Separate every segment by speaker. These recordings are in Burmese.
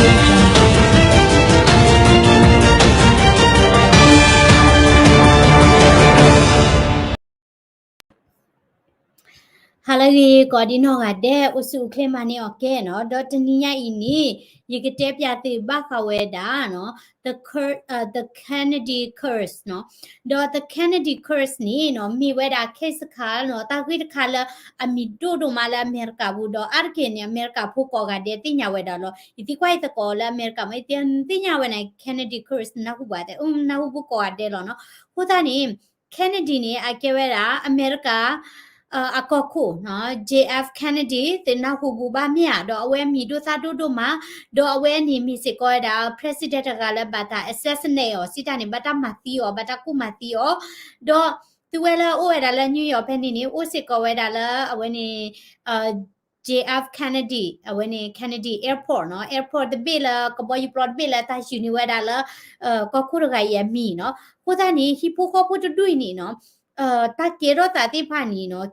Speaker 1: Audio Jungle.
Speaker 2: Halagi kodino gade usu klemani oke no dotaniya ini yigitep yati bakaweda no the Kennedy curse no the Kennedy curse ni no mi weda case ka no ta kwit kala amido do mala America budo arkenya America phuko gade tinya weda lo iti kwai ta ko la America mai tinya wena Kennedy curse na ku bade na ku ko ade lo no hotani Kennedy ni akeweda America a ko ko no JF Kennedy te na hu bu ba mya do awe mi do sa do ma do awe ni mi se ko da president ga la bata assassinate o sita ni bata ma ti o bata ku ma ti o do tu wela o da la New York pen ni o se ko da la awe ni JF Kennedy awe ni Kennedy airport no airport the bill ko boy plot bill ta uni wa da la ko ku ga ya mi no ko da ni hi po ko po du ni no ta ke ro ta ti pha ni no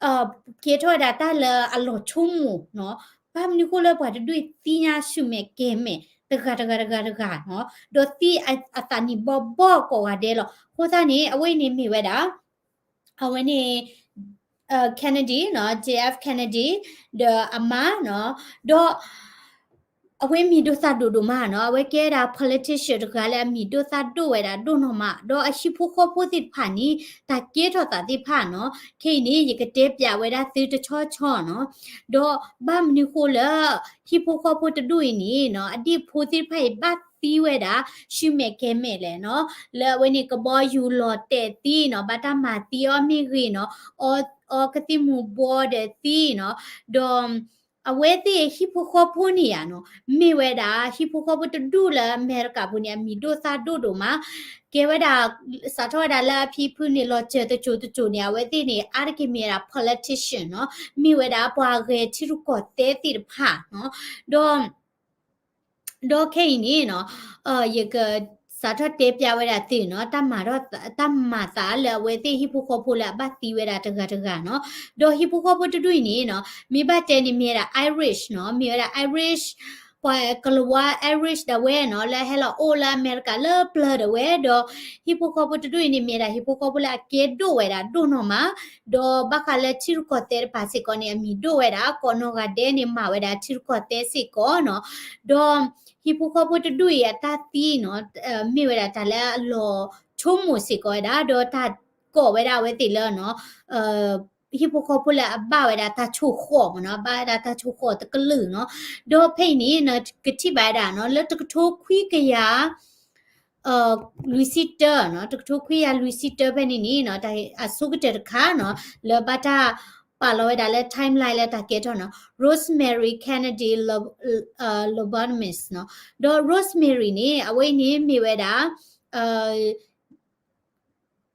Speaker 2: ke thoa da ta la a lo chung mu no ba mi ko la ba du ti nya shu me ke me ta ga no do ti a ta ni bo ko ga de lo ko ta ni a wei ni mi we da a wei ni Kennedy no JF Kennedy the ama no do awe mi do sa do ma no awe ke da politician ga la mi do sa do we da do no ma do a shi phu kho phu ti pha ni ta ke tho ta ti pha no ke ni ye ke te pya we da ti to cho no do ba m ni ko la hi phu kho phu tu ni no a di phu ti phai ba ti we da shi me ke me le no le we ni ko bo yu lo te ti no ba ta ma ti o mi ri no o ka ti mu bo de ti no do a we ti hi phu kho phu ni ya no mi we da hi phu kho phu tu du la America pu ni mi do sa do ma ke we da sa tho da la phi phu ni lo che to chu ni a we ti ni a ki mi da politician no mi we da pwa ge chi ru ko te ti pha no do ke ni no ye ke sa tho te pya we da ti no ta ma sa la we ti hi phu kho phu la ba ti we da ta no do hi phu kho phu tu ni no mi ba te ni mi da Irish no mi da Irish pa kalwa Irish da we no la hello ola America la blood da we do hi phu kho phu tu ni mi da hi phu kho phu la ke do we da do no ma do ba ka la chi ko te pa si ko ni mi do we da ko no ga de ni ma we da chi ko te si ko no do hi phu kho phu tu ya ta ti no mi we da ta la lo chu mu si ko da do ta ko we da we ti la no hi phu kho phu la ba we da ta chu kho no ba da ta chu kho ta ka lu no do phe ni no ke ti ba da no le ta tho khwi ka ya Luisita no to to khwi ya Luisita be ni no ta asu ke kha no le ba ta pa lo da le timeline le ta ke to no Rosemary Kennedy Lobotomies no do Rosemary ni away ni mi we da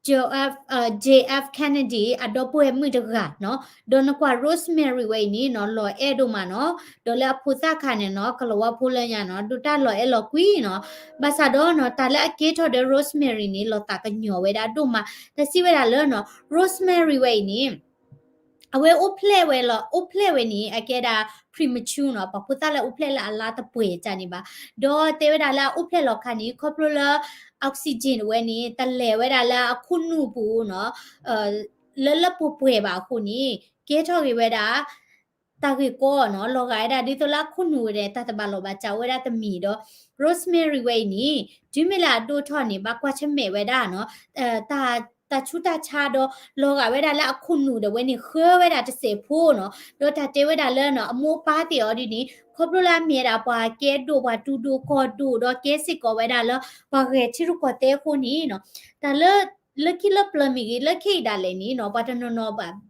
Speaker 2: JF Kennedy adopo e mu de ga no do na kwa Rosemary we ni no lo e do ma no do la phu sa kha ne no klo wa phu la nya no do ta lo e lo kwi no ba sa do no ta la ke tho de Rosemary ni lo ta ka nyo we da do ma ta si we da lo no Rosemary we ni awe o play we lo o play we ni akeda premature no pa puta la o play la ala ta pwe cha ni ba do te we da la o play lo kha ni coprola oxygen we ni ta le we da la khunu pu no la pu pwe ba khu ni ke tho we we da ta ki ko no lo ga da di to la khunu de ta ta ba lo ba cha we da ta mi do Rosemary we ni dimela do tho ni ba kwa che me we da no ta chu ta cha do lo ga we da la khunu de we ni khwe we da ta se phu no do ta te we da le no amu pa ti o di ni kho pro la mi da pa ke do pa tu do ko do do ke si ko we da lo pa ge chi ru ko te khu ni no ta le ki le plami gi le ki da le ni no pa ta no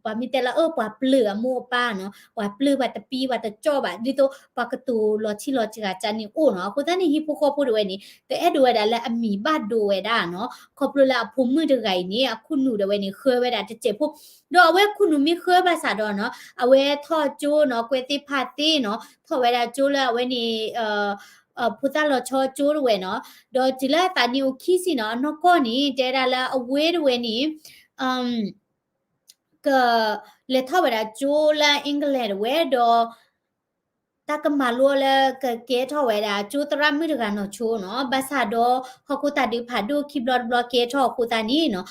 Speaker 2: pa mi te la pa plu amu pa no pa plu pa ta pi pa ta cho ba di to pa ka tu lo chi ga cha ni o no ko ta ni hi phu ko phu de we ni te e do we da la a mi ba do we da no kho pro la phu mu de gai ni a khu nu de we ni khwe we da te che phu do we khu nu mi khwe ba sa do no a we tho chu no kwe ti pha ti no tho we da chu la we niพุทธาเราชอจูรเวเนาะดอจิละตานิโอคิสิเนาะนอกก็นี่เดราละอเวรเวนี่ก็เลท่าเวลาจูละอังกฤษเวดอ ta ka malo le ka ke tho we da chu tra mi ga no chu no ba sa do ho ku ta di pha do ki block ke tho ku ta ni no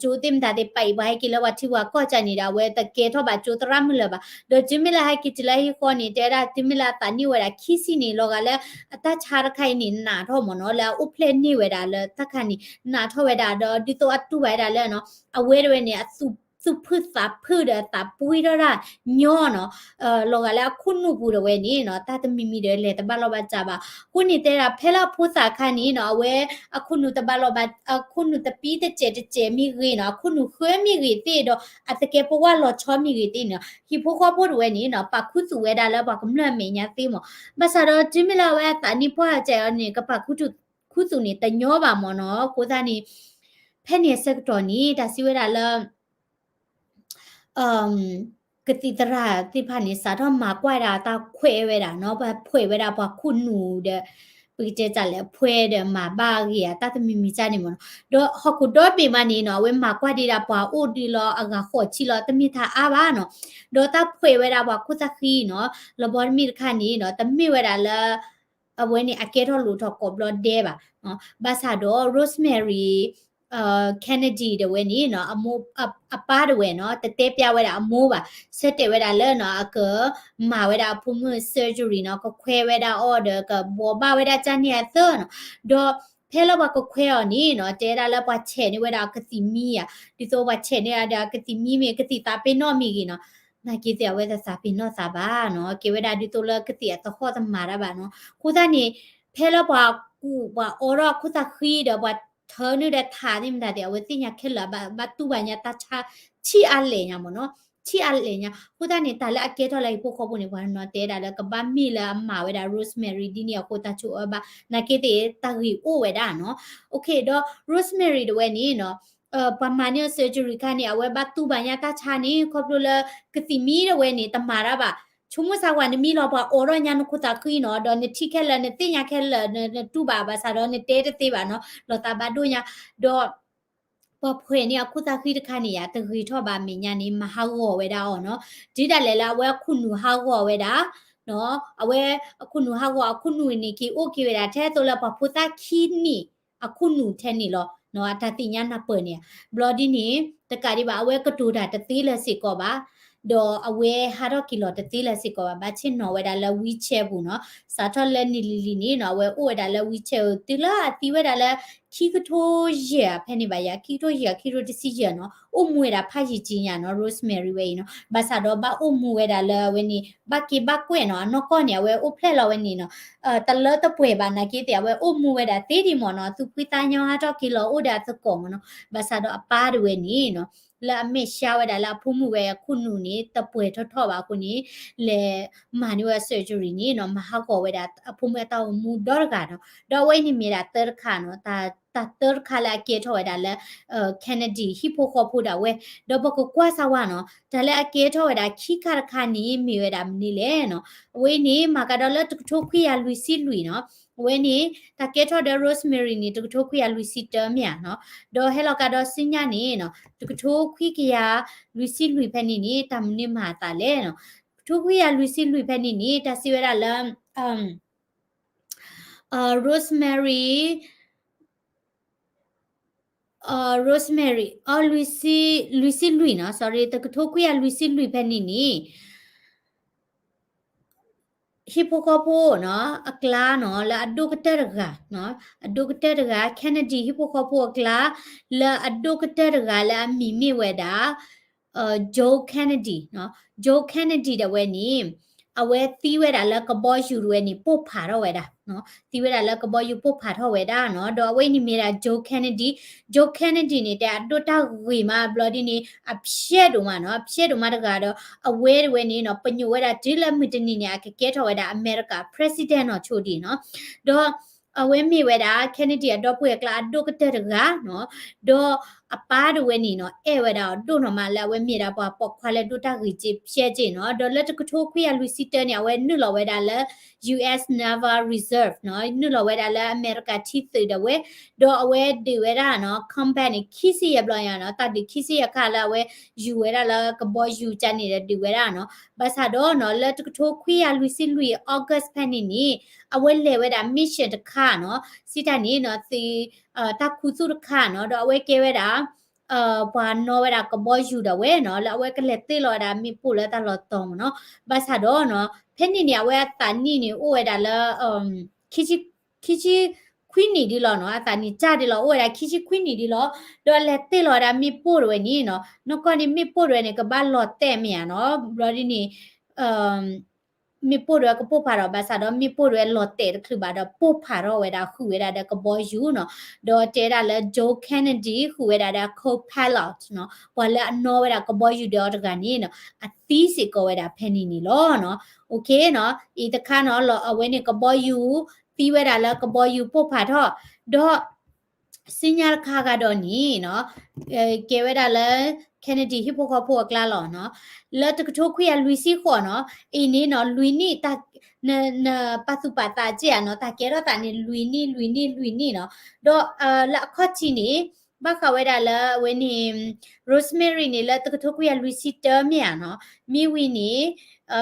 Speaker 2: chu tim da de pai bai ki la wa thi wa ko cha ni da we ta ke tho ba chu tra mi le ba do jimila ha ki tla hi ko ni te da jimila ta ni we da ki si ni lo ga le ta cha ra khai ni na tho mo no la u phle ni we da le ta kha ni na tho we da do di to atu we da le no a we we ni a su phu sa phu da ta pui da ra nyo no လောကလာခုနုပူရဝဲနီနော်တာတမီမီတယ်လေတပတ်လောပါကြပါခုနေတဲ့ဖဲလာဖူစာခန်းနီနော်ဝဲအခုနုတပတ်လောပါအခုနုတပီးတဲ့ကျဲမီရီနော်ခုနုခွဲမီရီတဲ့တော့အတကယ်ပဝါလောချောမီရီတဲ့နော်ဟိဖိုခေါ်ဖို့ဝဲနီနော်ပခုစုဝဲတာလဲပါကမလမေညာသိမဘဆာတော့ဂျမီလာဝဲတာနီဖွာကျဲနေကပခုစုနေတညောပါမောနော်ကိုသားနီဖဲနေဆက်တော်နီဒါစီဝဲတာလဲကတိတရာတိဖာနေစာတော့မှာကွာတာတာခွဲဝဲတာเนาะဖွေဝဲတာပါခုနူတဲ့ပိကျကြလဲဖွဲတဲ့မှာပါကြီးတာတမီမီကြနေမနော်တော့ဟခုတော့ပေမနေနော်ဝဲမှာကွာဒီတာပွားအိုဒီလောအကခေါ်ချီလောတမီထားအာပါနော်တော့တာဖွေဝဲတာပါခုစခီနော်လဘောမီခါနီနော်တမီဝဲတာလဲအဝဲနေအကဲတော့လူတော့ကောဘလဒဲပါနော်ဘာသာတော့ Rosemary Kennedy တဝဲနီနော်အမိုးအပါတဝဲနော်တတဲပြဝဲတာအမိုးပါဆက်တဲဝဲတာလဲနော်အကမာဝဲတာဖုံမ surgery နော်ကခွဲဝဲတာ order ကဘောပါဝဲတာချန်နီအသနော်တော့ဖဲလောပါကခွဲော်နီနော်တဲတာလဲပါချဲနေဝဲတာကတိမီယာဒီဆိုပါချဲနေရတာကတိမီမီကတိတာပေနော်မီကြီးနော်နာကြီးတဲ့ဝဲတာစာပင်နော်စာပါနော်ကေဝဲတာဒီတိုလကတိအတခေါ်တမာရပါနော်ခုသားနေဖဲလောပါကူပါအော်ရခုသားခီးတော့ပါเธอนี่ได้ทานี่มันได้เดี๋ยวติญาเข้ละบัตุบัญญาตาชาชีอะเลญาหมอเนาะชีอะเลญาผู้ตานี่ตาละอเกทอไลพวกขอบุนี่ว่าเนาะเตดาละกะบะมีละมาเวดาโรสแมรี่ดิเนี่ยโคตาชูอบานาเกเตตารีโอเวดาเนาะโอเคดอโรสแมรี่ดเวนี่เนาะประมาณเนี่ย surgery ค่ะเนี่ยเอาไว้บัตุบัญญาตาชานี่ครบละกติมีดเวนี่ตมาระบะชุมสาวานี่มีรอบ่ออรญานุคุตาคุยเนาะดอนี่ที่แค่ละนี่ติญาแค่ละนี่ตุบาบาซาดอนี่เตเตบาเนาะลอตาบาดุญาดอပဖွေနေအခုတခိတခနေရတခိထောပါမညာနေမဟာဝဝဲတာอ๋อเนาะဒီတလဲလာဝဲခုနူဟာဝဝဲတာเนาะအဝဲအခုနူဟာဝအခုနူနေကီโอเคဝဲတာแท้ตัวละปพุตาခိนี่အခုနူแท้นี่ลอเนาะตาติญานะเปิเนี่ยบลอดีนี่ตะกะดิบาอเวกตูดาตะตีละสิก็บาดออเวฮาร์กิโลตะตีละสิก็บาชินเนาะเวดาละวีแชร์บุเนาะสาทอละนิลินี่เนาะเวโอเวดาละวีแชร์ติละติเวดาละခိကထိုရဖဲနေပါရခိကထိုရခိကထိုတစီရနော်အုံမွေတာဖာကြီးကြီးညာနော် Rosemary ဝဲနော်ဘာသာတော့ဘာအုံမွေတာလဲဝဲနေဘာကိဘကွဲ့နော်နော်ကောနေဝဲအုဖလက်လောဝဲနေနော်တလတပွဲပါနာကိတဲ့ဝဲအုံမွေတာတေးဒီမော်နော်သူပိတညာဟာတော့ကီလောဥဒါသကောမနော်ဘာသာတော့အပါရဝဲနေနော်လာမေရှာဝဲတာလာဖုံမှုဝဲခုနုနေတပွဲထော့ပါခုနေလေမာနူဝဲ surgery နေနော်မဟာကောဝဲတာအဖုံမဲတော့မူဒေါ်ကတော့တော့ဝဲနေမီတာတရခါနော်တာတာတခါလာကေထော်ဒါလဲKennedy ဟီပိုခေါ်ဖို့တာဝဲတော့ဘကကွာဆာဝါနော်ဒါလဲအကေထော်ဒါခိခါခါနီမီဝဲတာမနီလဲနော်ဝဲနေမှာကတော့လဲထိုခွေရလူစီလူနော်ဝဲနေတာကေထော်ဒါ Rosemary နေထိုခွေရလူစီတမြနော်တော့ဟဲလောကတော့စညာနေနော်ထိုခွေကရလူစီလူဖက်နေနေတာမနီမှာတာလဲနော်ထိုခွေရလူစီလူဖက်နေနေတာစီဝဲတာလဲRosemary Rosemary Lucy Lui เนาะ sorry ตะกะโทคุยา Lucy Lui แพนี่นี่ฮิปโปโคโปเนาะอกลาเนาะละอดกเตรกะเนาะอดกเตรกะ Kennedy ฮิปโปโคโปอกลาละอดกเตรกะละมีมีเวดาJoe Kennedy เนาะ Joe Kennedy ดะเวนี่အဝဲသီးဝဲတာလဲကဘောယူရွဲနေပုတ်ဖာတော့ဝဲတာနော်သီးဝဲတာလဲကဘောယူပုတ်ဖာတော့ဝဲတာနော်တော့အဝဲနေမိတာဂျိုကန်နဒီနေတဲ့တိုတာဝီမာဘလော်ဒီနေအဖြဲတုံးမနော်ဖြဲတုံးမတကတော့အဝဲဝဲနေနော်ပညိုဝဲတာဒီလက်မီတနေနေကကဲထော်ဝဲတာအမေရိက president နော်ချိုဒီနော်တော့အဝဲမိဝဲတာ Kennedy တော့ပွေကလာဒိုကတဲ့ကနော်တော့ အပါးတွေနီနော်အဲဝဒါဒုနော်မလဲဝဲမြေတာပွားပေါခွာလဲဒုတာကြီးချရှဲချင်နော်ဒေါ်လက်တကထိုးခွေရလူစီတန်ရဝဲနုလော်ဝဲဒါလဲ US Naval Reserve နော်နုလော်ဝဲဒါလဲ America Chief တဲ့ဝဲဒေါ်အဝဲဒီဝဲဒါနော် company ခိစီရပလရနော်တတိခိစီရခါလာဝဲယူဝဲဒါလဲကဘောယူချနေတဲ့ဒီဝဲဒါနော်ဘာသာတော့နော်လက်တကထိုးခွေရလူစီလူ August ဖက်နီအဝဲလေဝဲဒါ mission တခါနော်စီတန်နီနော်စီတခုစုတခါနော်တော့အဝဲကဲဝဲဒါဘာနော်ဝဲဒါကဘောယူတော့ဝဲနော်လာဝဲကလက်တေလော်ဒါမိပူလက်တလော်တုံနော်ဘာသာတော့နော်ဖက်နီနေဝဲတန်နီနေအိုဝဲဒါလာခိချီခွင်းနီဒီလောနော်အတန်နီကြဒီလောအိုဝဲဒါခိချီခွင်းနီဒီလောတော့လက်တေလော်ဒါမိပူရဝဲနီနော်နော်ကောနီမိပူရဝဲနေကဘာလော်တဲ့မြန်နော်ဘလော်ဒီနီmi podo ko po pharo ba sa do mi podo lotte khu ba do po pharo we da khu we da ko bo yu no do te da le Joe Kennedy khu we da co-pilot no bo le no we da ko bo yu do ga ni no a ti si ko we da pheni ni lo no okay no I ta kha no lo we ni ko bo yu ti we da le ko bo yu po pha tho do signal kha ga do ni no ke we da le Kennedy ဟိပိုခေါ်ဖို့ကလာလောနော်လက်တကထိုးခွေရလူစီခေါ်နော်အင်းနေနော်လူနီတာနပတ်စုပါတာကြည့်ရနော်တာကဲတော့တာနေလူနီနော်တော့လက်ခေါ်ချီနေဘာခဝဲဒါလဲဝင်းနေ Rosemary နေလက်တကထိုးခွေရလူစီတဲမြန်နော်မိဝီနေ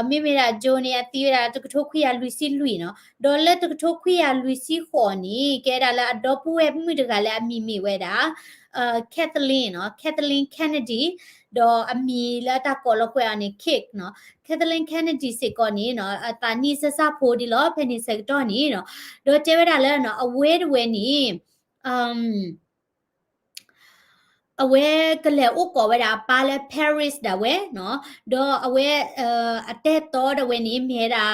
Speaker 2: မိမိရာဂျိုနေအတီးရာတကထိုးခွေရလူစီလူနော်ဒေါ်လက်တကထိုးခွေရလူစီခေါ်နေကဲဒါလဲအတော့ပွဲမိတကလည်းအမိဝဲတာKathleen เนาะ Kathleen Kennedy တော့အမီလာတာကောလခွဲအနေ kick เนาะ Kathleen Kennedy စစ်ကောနေเนาะအတာနီဆဆဖိုဒီလောဖက်နီစက်တော့နေเนาะတော့ကျေဝဲတာလဲเนาะအဝဲတဝဲနေအဝဲကလေးဥကောဝဲတာပါလဲ Paris da ဝဲเนาะတော့အဝဲအတက်တော့တဝဲနေမြေတာ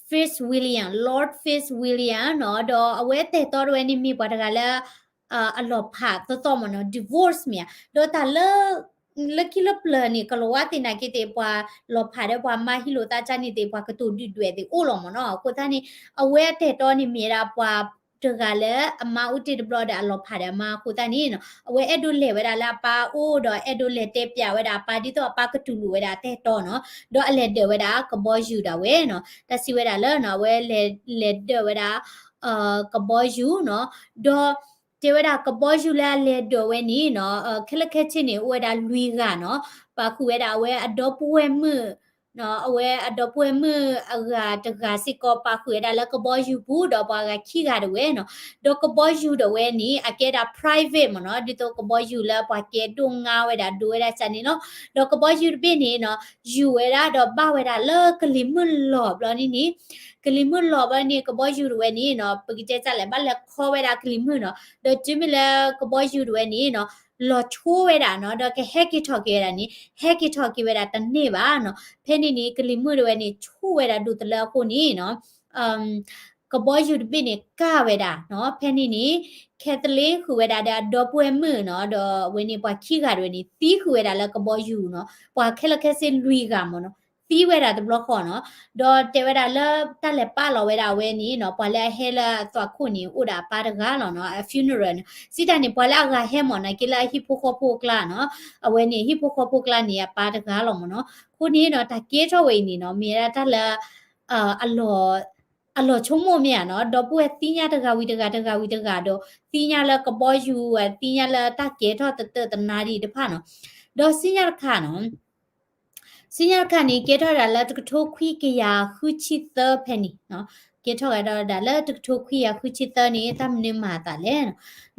Speaker 2: Fitzwilliam Lord Fitzwilliam เนาะတော့အဝဲတက်တော့တဝဲနေမိပါတကလည်းအလောဖာတော့မနော် divorce မြတော့တာလကိလပလနီကလောဝတိနာကိတေပွာလောဖာတဲ့ပွာမဟီလိုတာချာနီတေပွာကတူဒီတွေတေအိုလောမနော်ကိုသားနီအဝဲတဲ့တော့နီမြေရာပွာတကလည်းအမဦးတီဒဘလဒအလောဖာတဲ့မကိုသားနီနော်အဝဲအဒိုလေဝဲတာလာပါအိုတော့အဒိုလေတေပြဝဲတာပါဒီတော့အပကတူလူဝဲတာတဲ့တော့နော်တော့အလေတဲ့ဝဲတာကဘောယူတာဝဲနော်တစီဝဲတာလဲနော်ဝဲလေတဲ့ဝဲတာကဘောယူနော်တော့เจวดากบอยู่ละเลดเวนี่เนาะคละแค่ชินี่อวดาลุยกะเนาะปาคุเวดาเวอดอปเวมือเนาะอเวอดอปเวมืออะตะกาสิกอปาคุเวดาละกบอยู่บูดอปากะขี้กะดเวเนาะดอกบอยู่ดเวนี่อะเกดา private มเนาะดิโตกบอยู่ละปาเกตุงาเวดาดูเวดาซันนี่เนาะดอกบอยู่เปนี่เนาะอยู่เวดาดอบาเวดาเลกลิมุนหลอบลอนี่ကလီမွန်လောဘနီကဘောယူရဝဲနီနော်ပကိတဲချလဲဘလက်ခေါ်ဝဲတာကလီမွန်နော်ဒတိမီလဲကဘောယူရဝဲနီနော်လောချိုးဝဲတာနော်ဒကဟက်ကီထော်ကေတာနီဟက်ကီထော်ကေဝဲတာတနေ့ပါနော်ဖဲနီကလီမွန်ရဝဲနီချိုးဝဲတာဒုတလဲခုနီနော်ကဘောယူပိနေကဝဲတာနော်ဖဲနီကက်သလင်းခုဝဲတာဒေါ်ပွဲမွနော်ဒေါ်ဝဲနီပွားခိကရဝဲနီတီးခုဝဲတာလဲကဘောယူနော်ပွားခဲလခဲစင်လူီကမနော်တီးဝဲတာတဘလခေါ်နော်ဒေါ်တေဝဲတာလဲတက်လဲပါလောဝဲတာဝဲနီနော်ပွာလဲဟဲလာသွားခုနီဥဒါပါတကားလောနော် funeral စီတန်နီပွာလဲကဟဲမော်နကိလာဟီပိုခိုပိုကလာနော်အဝဲနီဟီပိုခိုပိုကလာနီပါတကားလောမနော်ခုနီနော်တကေထောဝဲနီနော်မြေရတက်လဲအလောချုံမမြနော်တော့ပွဲတင်းညာတကဝီတကတော့တင်းညာလဲကဘောယူတင်းညာလဲတကေထောတနာဒီတဖာနော်တော့စင်ညာခါနော်စင်ရခနီကေထော်ဒါလက်တကထိုးခွီကရခုချီသဖဲနီနော်ကေထော်ရဒါလက်တကထိုးခွီရခုချီသနေတမနေမာတာလဲ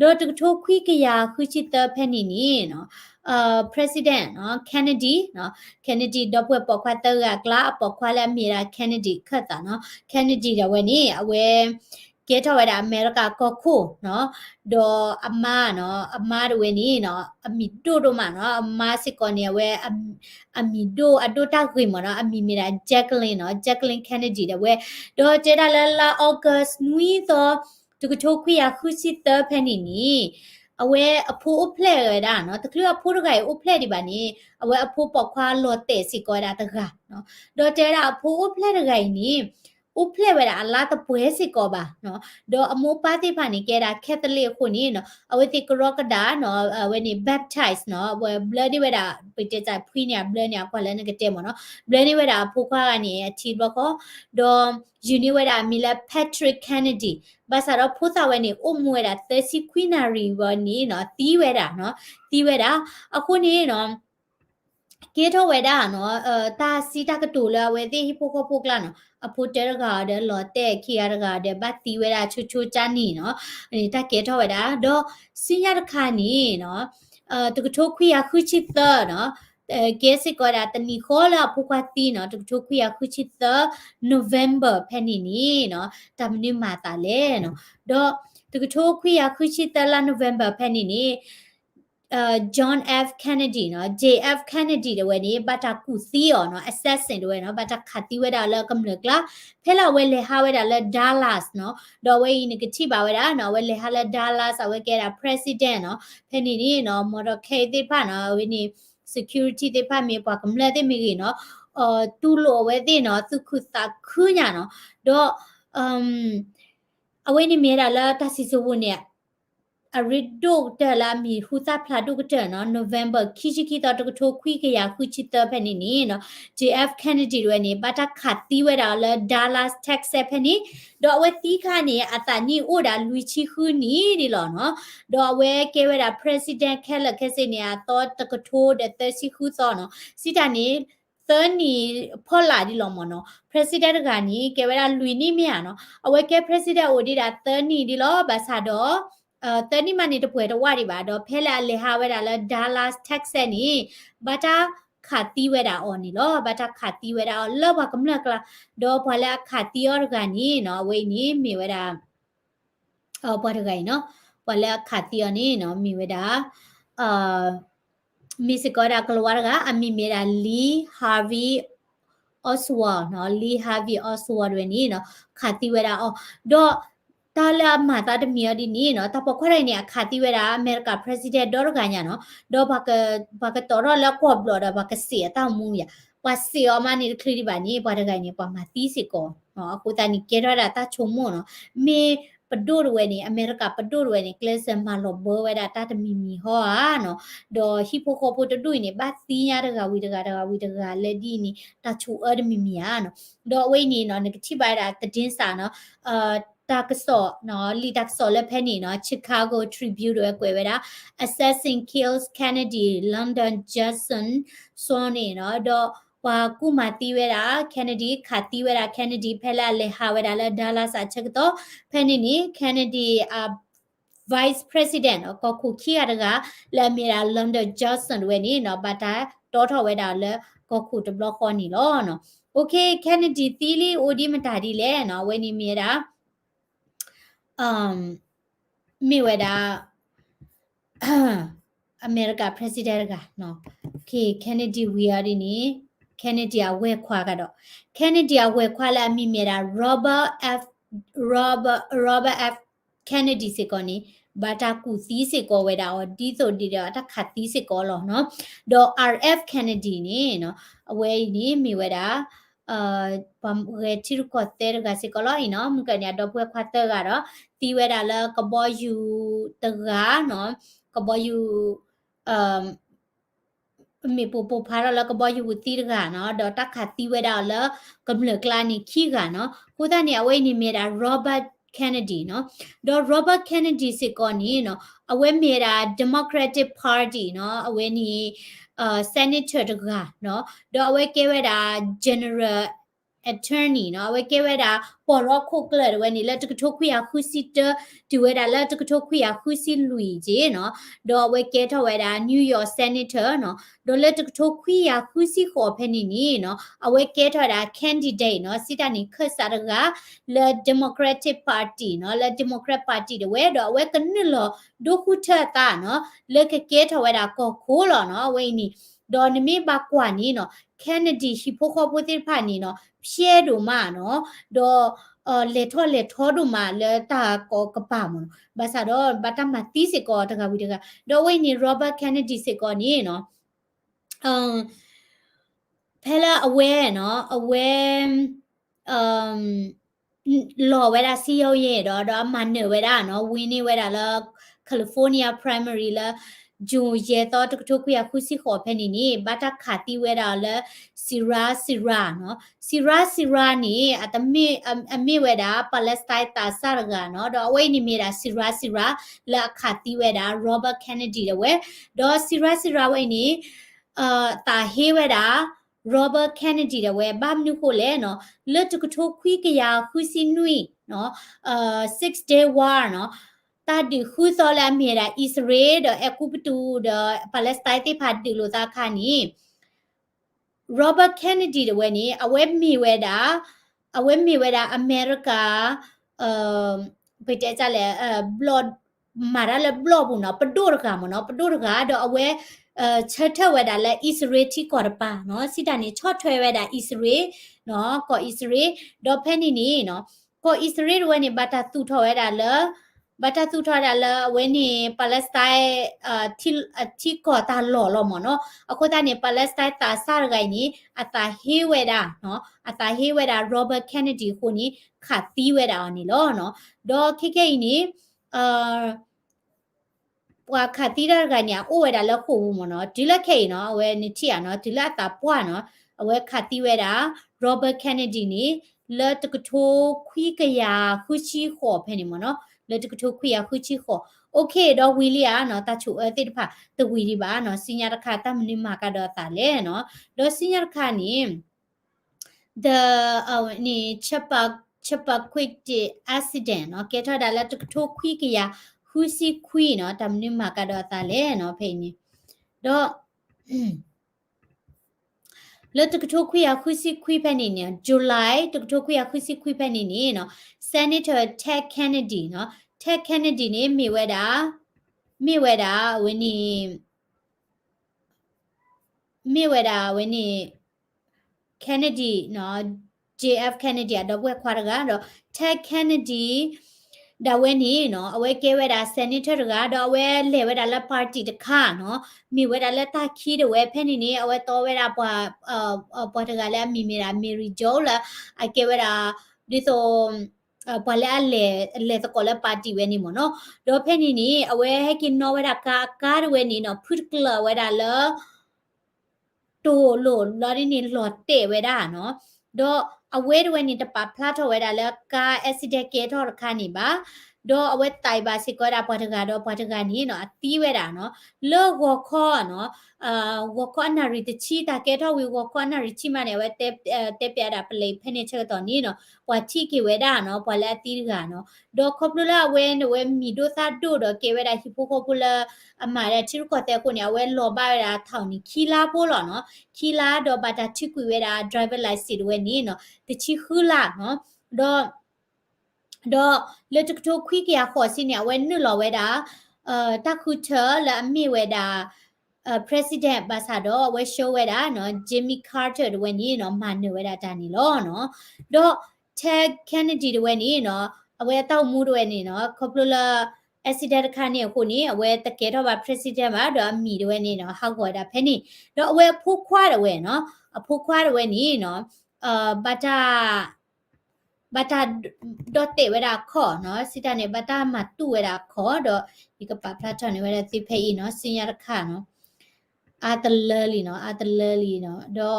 Speaker 2: နော်တကထိုးခွီကရခုချီသဖဲနီနီနော်president နော် Kennedy နော် Kennedy တော့ပွဲပေါ်ခွတ်တော့ကလာပေါ်ခွာလဲမြေရာ Kennedy ခတ်တာနော် Kennedy တော့ဝဲနေအဝဲကေထော်ရဒါအမေရိကကောခိုနော်ဒေါ်အမနော်အမတို့ဝဲနေနော်အမီတို့မနော်အမစစ်ကောနေဝဲအမီတို့အတို့တောက်ခွေမနော်အမီမီရာ Jacqueline နော် Jacqueline Kennedy တဲ့ဝဲဒေါ်ကျေဒါလာ August နွီသောတကထိုးခွေရခုစီတဖဲနေနီအဝဲအဖိုးအဖလဲရတာနော်တကယ်အဖိုးတကယ်အဖလဲဒီပါနေအဝဲအဖိုးပေါခွာလော်တဲ့စီကောတာတကနော်ဒေါ်ကျေဒါအဖိုးအဖလဲတကယ်နီ อุเพลเวดาลาตะป่วยสิกอบาเนาะดออโมปาติพานี่แกดาแคทเลคนนี้เนาะเอาไว้ติกรอกดาเนาะเวนี่ baptize เนาะเวบลดเวดาไปเจจาพรีเนี่ยบลดเนี่ยกว่าแล้วนกเตมเนาะบลดเวดาพูกานี่ทีบก็ดอยูนิเวดามิลาแพทริกเคนเนดีบาสารพูดเอาไว้นี่อุ้มเวดาเตสิควินารีวันนี้เนาะตีเวดาเนาะตีเวดาอะคนนี้เนาะကေထောဝေဒာနော်တာစီတာကတူလာဝေတိဟိပိုကိုပိုကလာနော်အဖိုတဲရကတဲ့လော်တဲ့ခီရကတဲ့ဘတ်တီဝေဒာချူချူချာနီနော်တာကေထောဝေဒာဒေါ်စင်ရခါနီနော်တကထိုခွေရခုချစ်တဲ့နော်ကေစစ်ကောတာတနီခေါ်လာဖူကွာတီနော်တကထိုခွေရခုချစ်တဲ့ November ဖဲနီနီနော်တမနိမာတာလေနော်ဒေါ်တကထိုခွေရခုချစ်တဲ့လာ November ဖဲနီနီJohn F Kennedy เนาะ JF Kennedy ด้วยนี่บัตรกุซีอ๋อเนาะ assassin ด้วยเนาะบัตรขัดที่เวดาแล้วกำเนิดละเพลาเวเลฮาเวดาแล้ว Dallas เนาะดอเวนี่ก็ที่บ่าวเวดาเนาะเวเลฮาแล้ว Dallas เอาไว้แกดา president เนาะเพนี่นี่เนาะมอดเคติพาเนาะเวนี่ security ติพามีปากำเนิดได้มีเนาะตูโลเวติเนาะสุขุตาคือหยังเนาะดอเอาไว้นี่มีดาแล้วตาสิสวุเนี่ยအရစ်ဒိုတလာမီဟူစာဖလာဒုကတနော်နိုဝင်ဘာခီချီခီတော့တကထိုခွီကရခုချစ်တဖက်နေနေနော် JF Kennedy ရွေးနေဘာတာခတ်တီဝဲတာလဲ Dallas Texas ဖက်နေတော့ဝဲတီခါနေအတနီအိုဒါလူချီခူနီဒီလောနော်တော့ဝဲကဲဝဲတာ President ခဲလက်ခဲစနေတော့တကထိုတဲ့တစီခူသောနော်စီတာနေသနီဖော်လာဒီလောမနော် President ကနီကဲဝဲတာလူနီမြာနော်အဝဲကဲ President အိုဒီတာသနီဒီလောဘာသာတော့တနီမနီတပွဲတော့ဝရီပါတော့ဖဲလာလေဟာဝဲတာလဲ Dallas Texas နီဘာတာခါတီဝဲတာအော်နီလောဘာတာခါတီဝဲတာလောဘာကမလကလာတော့ဖလာခါတီယောကနီနော်ဝေးနီမြေဝဲတာဘာတကိုင်နော်ဖလာခါတီယောနီနော်မြေဝဲတာမီစကောဒါကလဝါကအမီမေရာလီဟာဗီOswald နော် Lee Harvey Oswald ဝင်နီနော်ခါတီဝဲတာအော်တော့တာလာမာတာတမီဒီနီနော်တပခွရိုင်နေခါတီဝဲတာအမေရိက president ဒေါ်ကညာနော်ဒေါ်ဘာကတော်ရလောက်ကောဘလော်ဒါဘာကစီအတမူရပါစီအမနီခရီဘာနီဘာတကိုင်နေပါမတီးစီကောနော်အခုတနီကေရတာတချုံမို့နော်မေပဒိုရဝဲနေအမေရိကပဒိုရဝဲနေကလစမလောဘောဝဲတာတတမီမီဟောဟာနော်ဒေါ်ဟီပိုကိုပိုတတွေ့နေဘာစီရတကဝီတကလက်ဒီနီတချူအဒမီမီယာနော်ဒေါ်ဝဲနေနော်ငတိပါတာတည်င်းစာနော်တာကဆော့နော်လီတက်ဆော့လက်ဖက်နေနော် Chicago Tribune ရဲ့ကွယ်ဝဲတာ Assassin Kills Kennedy London Johnson ဆိုနေနော်တော့ဘာကုမာတီဝဲတာ Kennedy ခါတီဝဲတာ Kennedy ဖဲလာလေဟာဝဲတာလဲ Dallas အချက်တော့ဖဲနေနေ Kennedy Vice President ကိုခုခီရကလဲမီရာ London Johnson ဝဲနေနော်ဘာတာတော်ထော်ဝဲတာလဲကိုခုတဘလခေါ်နေလောနော် Okay Kennedy တီလီ OD မတာဒီလဲနော်ဝဲနေမီရာမိဝဲတာအမေရိက president ကနော် okay Kennedy ဝီယာဒီနီ Kennedy အဝဲခွာကတော့ Kennedy အဝဲခွာလာမိမြေတာ Robert F Kennedy စကောနီဘာတာကူစီစကောဝဲတာဒီဆိုဒီတော့အတခတ်တီစကောလောနော်တော့ RF Kennedy နီနော်အဝဲနီမိဝဲတာre tiru koter ga se kolo ino mukanya do pwe khwater ga ro ti we da la kabo yu taga no kabo yu mi po phara la kabo yu ti ga no do ta kha ti we da la kamle kla ni khi ga no ko da ni awai ni me da Robert Kennedy no do Robert Kennedy se ko ni no awai me da Democratic Party no awai ni senator တကနော်တော့အဝဲကဲဝဲတာ general attorney နော်အဝဲကဲဝဲတာပေါ်တော့ခုကလဝဲနေလက်တကထုတ်ခွေခုစီတဒီဝဲတာလက်တကထုတ်ခွေခုစီလူကြီးနော်တော့အဝဲကဲထော်ဝဲတာ New York senator နော်တော့လက်တကထုတ်ခွေခုစီခေါ်ဖဲနေနီနော်အဝဲကဲထော်တာ candidate နော်စစ်တနီခတ်စားကလက် Democratic Party နော်လက် Democrat Party တဝဲတော့အဝဲကနလောဒုခုထတာနော်လက်ကဲထော်ဝဲတာကောခိုးလောနော်ဝဲနီတော့နမေဘာကွာနီနော် Kennedy ရှိဖို့ခေါ်ပိုတိဖာနီနော်ဖြဲတို့မနော်တော့လေထောတို့မလေတာကောကပါမနော်ဘာသာတော့ဘာတမတီးစကောတကဝီတကတော့ဝိနေ Robert Kennedy စကောနီနော်ဖဲလာအဝဲနော်အဝဲ law weda CEO ရဲ့တော့မန်နဝda no winning weda la California primary la ဂျုံရဲတော့တကထုတ်ခွေခုစီခေါ်ဖက်နေနေဘာတာခါတီဝဲတာလဲစီရာနော်စီရာနေအမေဝဲတာပါလက်စတိုင်းတာဆာရကနော်တော့အဝိနေမိတာစီရာလာခါတီဝဲတာ Robert Kennedy တဲ့ဝဲတော့စီရာဝဲနေတာဟေးဝဲတာ Robert Kennedy တဲ့ဝဲဘာမနုကိုလဲနော်လက်တကထုတ်ခွေကရခုစီနွိနော်6 day war နော်တာဒီခုစောလာမြေတာဣသရေလအခုပတူပါလက်စတိုင်းတိဖတ်ဒီလိုသားခါနီ Robert Kennedy တဲ့ဝဲနေအဝဲမီဝဲတာအမေရိကဘယ်တဲ့ကြလဲblood မာရလဲ blood ဘူးနော်ပဒိုရကမနော်ပဒိုရကတော့အဝဲချက်ထဝဲတာလဲဣသရေတိကောပါနော်စစ်တန်နေချော့ထွဲဝဲတာဣသရေနော်ကောဣသရေတော့ဖဲနေနေနော်ကောဣသရေဝဲနေဘာတာသူထော်ဝဲတာလဲဘာတာသူထော်တာလဲဝဲနေပါလက်စတိုင်းတီကောတာလောမနော်အခုတနေပါလက်စတိုင်းတာဆာဂိုင်နီအတာဟေဝဲတာနော်အတာဟေဝဲတာ Robert Kennedy ကိုနီခါတီးဝဲတာနီလောနော်တော့ခိနီပွာခါတီးရကညာအိုဝဲတာလက်ခုဘူးမနော်ဒီလက်ခိနော်အဝဲနေချီရနော်ဒီလက်တာပွားနော်အဝဲခါတီးဝဲတာ Robert Kennedy နီလက်တကထိုးခွီးကရခုချီခေါ်ဖဲနေမနော်လက်တကထိုးခွီးရခုချီခေါ်โอเคတော့ဝီလီယာနော်တချိုတိတဖာတဝီဒီပါနော်စင်ညာတခါတမနိမာကတော့တာလေနော်တော့စင်ညာတခါနီ the นี่chapa quick accident เนาะแกถ้าได้แล้วทุกคุยกะฮูซีคุยเนาะตามนี้มาก็ตาแลเนาะเพ่นี่တော့แล้วทุกคุยฮูซีคุยแพ่นี่เนี่ย July ทุกคุยฮูซีคุยแพ่นี่เนาะ Senator Ted Kennedy เนาะ Ted Kennedy นี่มีเวดาวันนี้Kennedy เนาะ JF Kennedy တော့ဘွဲခွာရကတော့ Ted Kennedy ဒါဝဲနေနော်အဝဲကဲဝဲတာ Senator ကတော့အဝဲလေဝဲတာလက် party တခါနော်မိဝဲတာလက်တာခီးတဲ့ဝဲဖဲနေနေအဝဲတော်ဝဲတာပွာတကလည်းမိတာ Mary Jo လာအကဲဝဲတာဒီဆိုဘာလဲလေတကောလဲပါတီဝဲနေမနော်တော့ဖဲနေနေအဝဲဟဲကင်နော်ဝဲတာကားဝဲနေနော် particular ဝဲတာလဲတိုလိုလော်ရီနေလော်တဲ့ဝဲတာနော်တော့အဝဲတွေနေတပါဖလာထော်ဝဲတာလဲကာအက်ဆီဒက်ကေထော်ခါနေပါတော့အဝဲတိုင်ပါစီကောတာပေါ်တကနေနော်အတီးဝဲတာနော်လောဝခေါ်နော်ဝခေါ်နာရီတချီတာကေထော်ဝီဝခေါ်နာရီချီမနေဝဲတက်ပြတာပလေဖနေချက်တော့နီနော်ပွာချီကေဝဲတာနော်ပွာလဲအတီးကနော်တော့ခေါပလူလာဝဲမီဒိုသာဒိုတော့ကေဝဲတာဟီပိုခေါပူလာအမာရချီကောတဲ့ကိုနေဝဲလောပါရတာထောင်နီခီလာပိုးလောနော်ခီလာတော့ဘာတာချီကွေဝဲတာ driver license ဝဲနီနော်တချီခူလာနော်တော့လက်တကထိုခွိကရခေါ်စီနေဝဲနုလောဝဲတာတခုချလာအမိဝဲတာpresident ဘာသာတော့ဝဲ show ဝဲတာနော် Jimmy Carter ဝဲနီနော်မန်နဝဲတာတန်နီလောနော်တော့ Ted Kennedy ဝဲနီနော်အဝဲတောက်မှုဝဲနီနော် Coppola accident ခါနေကိုနီအဝဲတကယ်တော့ president မှာတော့အမိဝဲနီနော်ဟောက်ခေါ်တာဖဲနီတော့အဝဲဖိုးခွားဝဲနော်အဖိုးခွားဝဲနီနော်ဘာတာดอเตเวดาขอเนาะสิตาเนี่ยบัตามาตุเวดาขอดออีกปะพลาทอนเวดาติเพอีเนาะสิญญาระค่ะเนาะอาตเลลีเนาะดอ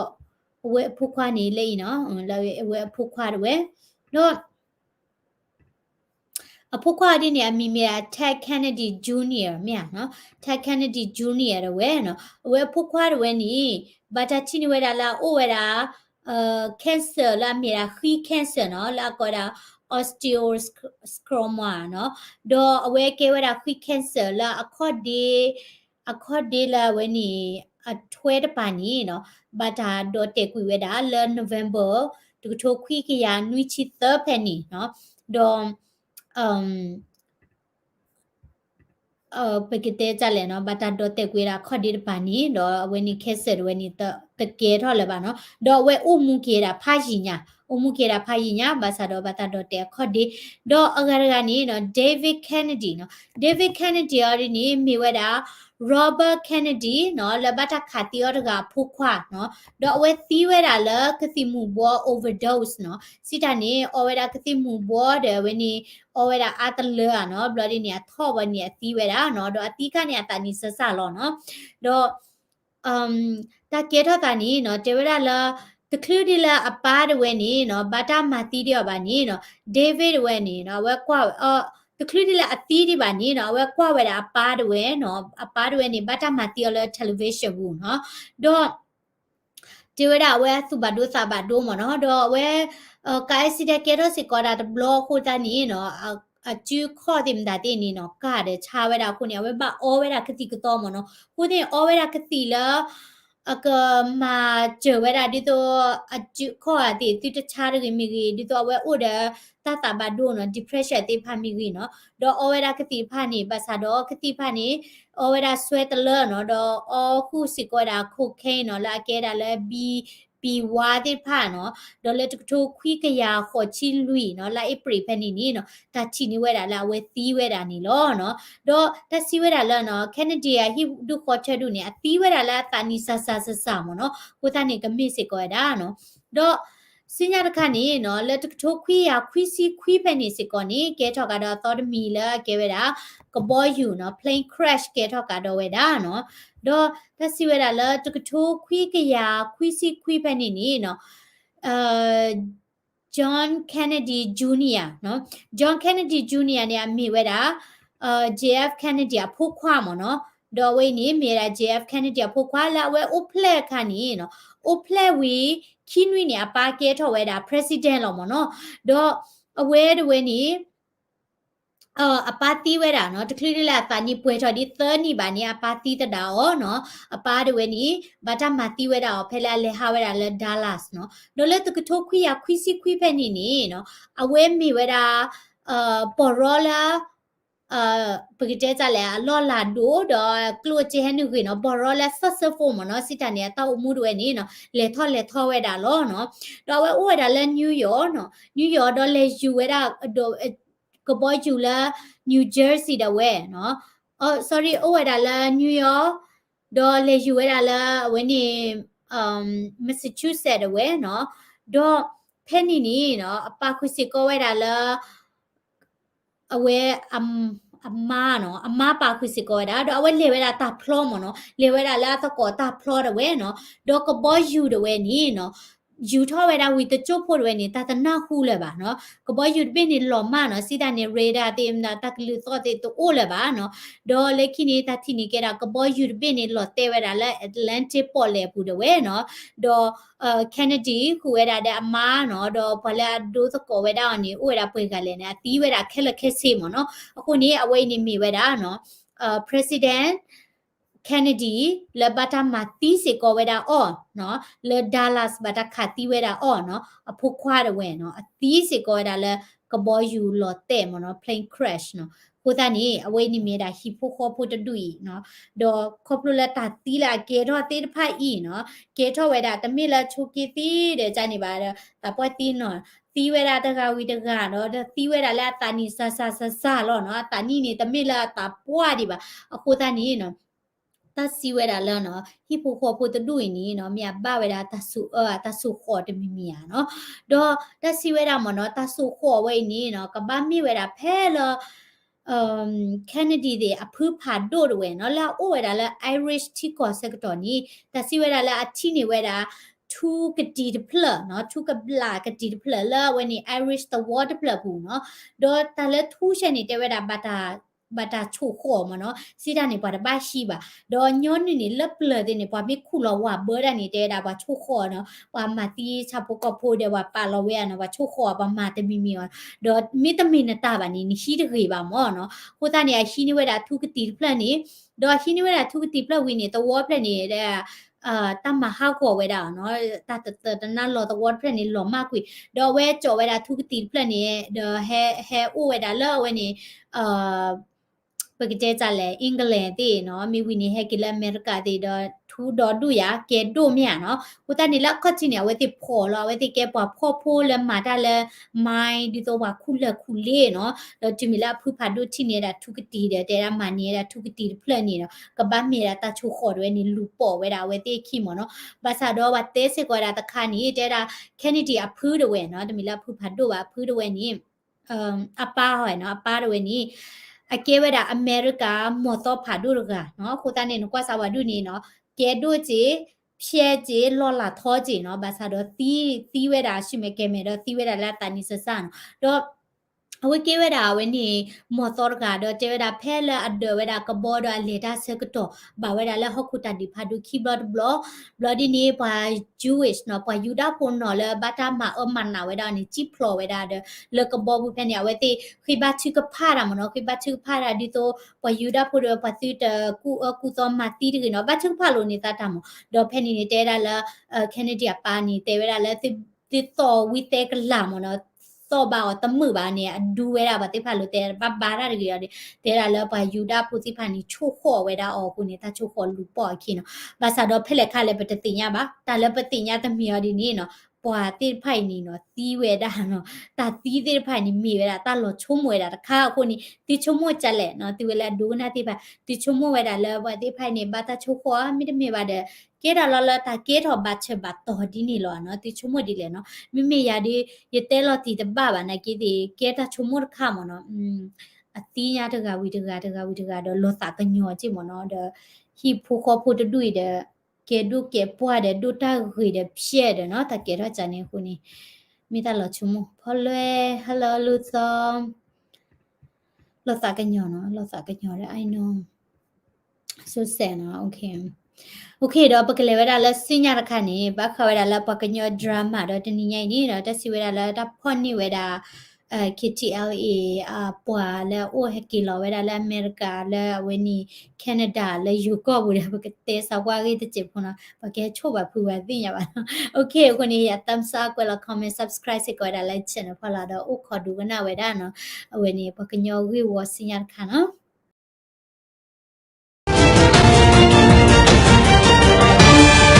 Speaker 2: เวผู้ควานี่เลยเนาะแล้วเวผู้ควาเวดอผู้ควาดิเนี่ยมีTed Kennedy Jr. เนี่ยเนาะ Ted Kennedy Jr. เวเนาะเวผู้ควาเวนี่บัตาชินเวดาลาโอเวดาcancer လာမြေတာ free cancer เนาะလာကောတာ osteosarcoma เนาะတော့အဝဲကဲဝဲတာ free cancer လာအခေါ်ဒီလာဝဲနီအထွဲတပါနီเนาะဘာတာတော့တက်ကွေဝဲတာလာ November တူထိုခွီကရနွိချီသဖဲနီเนาะတော့ပကတဲ့ကြလဲနော်ဘာတာတော့တက်ကွေးတာခေါ်ဒီပါနီတော့ဝဲနီခက်ဆက်ဝဲနီတကဲထော်လဲပါနော်တော့ဝဲဥမှုကေတာဖာကြီးညာဘာသာတော့ဘာတာတော့တက်ခေါ်ဒီတော့အဂရကနီနော် David Kennedy နော် David Kennedy ရနီမိဝဲတာ Robert Kennedy เนาะแล้วบัตรขาติออร์กาผู้ขวาเนาะดอกเวทีเวลาละก็สิหมู่บัว overdose เนาะสิตานี่เอาเวลาก็สิหมู่บัวเดี๋ยววันนี้เอาเวลาอัตเลอะเนาะบลอดีเนี่ยท่อวันเนี่ยตีเวลาเนาะดอกตีกันเนี่ยตานี่สะๆลอเนาะดอกตาเกทอตานี่เนาะเจเวลาละตะคลือดีละอปาดเวนี่เนาะบัตรมาตีเดียวบานี่เนาะเดวิดเวนี่เนาะเวกว่าตะคลือดีละอตีดีบานี่เนาะเวกว่าเวลาอปาดเวเนาะอปาดเวนี่บัตรมาตีละเทเลวิชันบูเนาะดอกဒီဝဒဝဲစုဘဒုစာဘဒုမနော်တော့ဝဲကိုင်စီတဲ့ကေတော့စီကောတာဘလော့ခုတနီနော်အကျူခေါ်တင်တာတင်နီနော်ကတဲ့ချာဝဲတာခုနေဝဲဘအောဝဲတာခတိကတော့မနော်ခုတင်အောဝဲတာခတိလာကမာကျဝဲတာဒီတော့အကျူခေါ်အတီတိတချာရမိကြီးဒီတော့ဝဲဥဒတာဘဒုနော် depression တေဖာမိကြီးနော်တော့အောဝဲတာခတိဖာနေပါစာတော့ခတိဖာနေအောဝဲတာဆွဲတလနော်တော့အောခုစီကောတာခုခဲနော်လာကဲတာလဲปีวาดิผ่าเนาะดอเลตทุคุยกะยาขอชิลุยเนาะลาเอปริเพนี่นี่เนาะตาชินี่เวดาลาเวตีเวดานี่ลอเนาะดอตาซีเวดาลเนาะแคนาเดียฮิดูขอเชดูเนี่ยตีเวดาลาตานี่ซาๆมเนาะกูตานี่กะมิสิกอดาเนาะดอสิญาตะคะนี่เนาะเลตทุคุยยาคุยซีคุยเพนี่สิกอนี่เกทอกะดอตอดมีละเกเวดากะบอยอยู่เนาะ plane crash เกทอกะดอเวดาเนาะတော့တက်စီဝဲတာလဲတကထိုးခွေးကရခွေးစီခွေးဖက်နေနေเนาะJohn Kennedy Jr. เนาะ John Kennedy Jr. เนี่ยมีไว้တာJF Kennedy อ่ะผู้ခွာမเนาะတော့ဝိနေมีတာ JF Kennedy อ่ะผู้ခွာလာဝဲဥဖလက်ခါနေเนาะဥဖလက်ဝီခိနွိเนี่ยပါကဲထော်ဝဲတာ president လောမเนาะတော့အဝဲတဝဲနေအပါတီဝဲတာเนาะတကလေးလေးလာတာနီပွဲထော်ဒီသနီဘာနီအပါတီတတာอ๋อเนาะအပါတဝဲနီဘာတာမတီဝဲတာอ๋อဖဲလာလေဟာဝဲတာလေဒါလတ်เนาะတော့လေတကထိုးခွီရခွီစီခွီဖဲနီနီเนาะအဝဲမီဝဲတာပေါ်ရောလာပကတဲ့ကြလဲလော်လာဒိုတော့ကလိုချေဟနုခွေနော်ဘော်ရောလဲဆက်ဆက်ဖို့မနော်စစ်တန်เนี่ยတောက်မှုတွေနေနော်လေထော်ဝဲတာလောနော်တော့ဝဲဥဝဲတာလဲနယူးယောက်နော်နယူးယောက်တော့လဲယူဝဲတာတော့ကဘောကျူလာနယူးဂျာစီတဝဲနော်sorry ဥဝဲတာလဲနယူးယောက်တော့လဲယူဝဲတာလဲဝင်းနေMassachusetts တဝဲနော်တော့ဖဲနီနီနော်အပါခွစီကိုဝဲတာလဲအဝဲအမနော်အမပါခွစီကောဒါတော့အဝဲလေဝဲတာတာဖလောမနော်လေဝဲတာလာသကောတာဖလောတဲ့ဝဲနော်တော့ကဘောယူတဲ့ဝဲနီနော်ယူထောဝဲတာဝီတချို့ဖို့ဝဲနေတာတနာခုလဲပါနော်ကဘောယူပြင်းနေလော်မနော်စီတာနေရေဒါတေမနာတကလူတော့တေတိုလဲပါနော်တော့လေခိနေတာတိနေကြတာကဘောယူပြင်းနေလော်တဲဝဲတာလဲ Atlantic ပေါ်လဲပူတဲ့ဝဲနော်တော့Kennedy ခုဝဲတာတဲ့အမားနော်တော့ဘလာဒိုသကောဝဲတာနေဥဝဲတာပွေကလည်းနေတီးဝဲတာခက်လက်ခက်စေမနော်အခုနေအဝဲနေမိဝဲတာနော်President Kennedy လေဘတာမတီးစေကောဝဲတာအော်နော်လေ Dallas ဘတာခါတီးဝဲတာအော်နော်အဖို့ခွားတဲ့ဝဲနော်အတီးစေကောဝဲတာလေကဘောယူလော်တဲ့မနော် plane crash နော်ကိုတာနေအဝဲနေမိတာဟီဖိုခေါ်ဖို့တူနော်တော့ခေါပလိုလက်တာတီးလာကေတော့တေးတဖိုက်ဤနော်ကေထောဝဲတာတမစ်လာချိုကီတီးတဲ့ကြနေပါတော့တပွက်တီးနော်တီးဝဲတာတကဝီတကနော်တီးဝဲတာလဲတာနီဆဆလောနော်တာနီနေတမစ်လာတာပွားဒီပါအခုတာနေနော်ตาซีเวดาแล้วเนาะฮิโปโคโพตดุยนี่เนาะเมียบ้าเวดาตาสุขอตมีเมียเนาะดอตาซีเวดาหมอเนาะตาสุขอไว้นี่เนาะกะบ้ามีเวดาแพ้ละKennedy တွေအဖူးဖာဒို့ဝဲเนาะလာအိုဝဲတာလဲ Irish တီကောစကတော်นี่ตาซีเวดาလဲအတီနေဝဲတာทูกะดีดเพลเนาะทูกะบลากะดีดเพลละวันนี้ Irish the water เพลဘူးเนาะดอตาလဲทูเชนี่တဲဝဲတာบัตาชูขอมาเนาะสิดานี่ปาดบ้าชีบะดอย้อนนี่ลับเลนี่ปามิคุลอว่าเบิดอันนี่เตดาว่าชูขอเนาะว่ามาตีชาปกโพเดว่าปาลอเวเนาะว่าชูขอปามาตะมีมีดอมิตามินตาบานี่นี่ชีตะเกบามอเนาะโคตานี่ชีนี่เวดาทุกติเพลนี่ดอชีนี่เวดาทุกติเพลวินี่ตะวอเพลนี่เดตามหาขอเวดาเนาะตานั่นรอตะวอเพลนี่หลอมากกว่าดอเวจอเวดาทุกติเพลนี่เดอแฮอูเวดาเลเวนี่ป Pagite chale England ti no mi wini hekila America ti do thu do du ya ke do mya no kuta ni la khati ne we ti pho lo we ti ke pho le ma ta le mai di to wa khule khule no do ti mi la phu pha do ti ne da thu kati de te ra ma ni da thu kati phla ni no ka ba mi da ta chu kho do ni lu po we da we ti khi mo no ba sa do wa te se ko da ta kha ni te da Kennedy a phu de we no ti mi la phu pha do wa phu de we ni apa hoy no apa de we ni a ke we da America mo to pha do ga no ko ta ne no kwa sa wa du ni no ke do ji ဖြဲจีลอลาท้อจีเนาะบาซาดอตีเวดาชิเมเกเมดอตีเวดาลาตานิสซานดอအဝကေဝဒါဝနီမော်တော်ကတော့တေဝဒါဖဲလာအဒဝဒါကဘောဒလေတာစကတော့ဘာဝဒါလဟခုတာဒီဖာဒုခိဘတ်ဘလော်ဒီနေပါ Jewish နော်ပါယူဒာပွန်နော်လေဘာတာမအမန်နာဝဒါနီချိဖလောဝဒါလကဘောဘူးဖဲနေဝတိခိဘတ်ချိကဖာရမနော်ခိဘတ်ချိကဖာရဒီတော့ပါယူဒာပွန်ပါတိတကူသောမတီဒီနော်ဘတ်ချိကဖာလို့နေတာတမဒေါ်ဖဲနေနေတဲဒါလာKennedy ပါနေတဲဝဒါလေတိတော်ဝီတဲကလာမနော်တော့ဘာတမှုပါနေအဒူဝဲတာပါတိဖာလို့တဲဘာရတကရတဲရလပါယူဒာပူတိဖာနီချိုခေါ်ဝဲတာအော်ကိုနေတာချိုခေါ်လူပေါ့ခိနော်ဘာသာတော့ဖက်လက်ခလည်းပတတိညာပါတာလည်းပတိညာတမီရဒီနေနော်ပွာတိဖိုင်နီနော်တီးဝဲတာနော်တာတီးတိဖိုင်နီမိဝဲတာတာလောချုံမွဲတာတခါကိုနီတီချုံမွချက်လဲနော်တီဝဲလဲဒူနာတိဖာတီချုံမွဲတာလဲပွာတိဖိုင်နီဘာတာချိုခေါ်မိတမေပါတဲ့ကေတာလောလတာကေထောဘတ်ချက်ဘတ်တော်ဒီနေလောနော်တီချုံမွဒီလဲနော်မိမိရဒီရတဲလောတီတဘဘာနာကေတီကေတာချုံမွခါမနော်အတီးရတကဝီတကတော့လောတာကညောကြည့်မနော်ဒဟီဖူခေါ်ဖူတဒူရတဲ့ကေဒုကေပွားတဲ့ဒုတာခွေတဲ့ဖြဲတဲ့နော်တကေတော့ဂျန်နေခုနေမိတာလောချုံမဖော်လွဲဟယ်လိုလူသောလောတာကညောနော်လောတာကညောတဲ့ I know so sad နော် okay တော့ပကလေဝဒါလစညာရခနေဘခဝဒါလပကညောဒရာမာတော့တနိညိုင်နေတော့တစီဝဒါလတဖွန်နေဝဒါKTLA ပွာလဲအိုဟကီလောဝဒါလအမေရိကလဲဝနီကနေဒါလဲယူကောဘူးလဲပကတဲဆောက်ွားကြီးတချစ်ဖုန်းပကဲချို့ပါဖူဝဲသိရပါနော် okay ခုနေရ thumbs up ကွာ comment subscribe စကွာဒါလဲချင်ဖလာတော့ဥခေါ်ဒူကနာဝဒါနော်ဝနီပကညောဝီဝစညာခနော်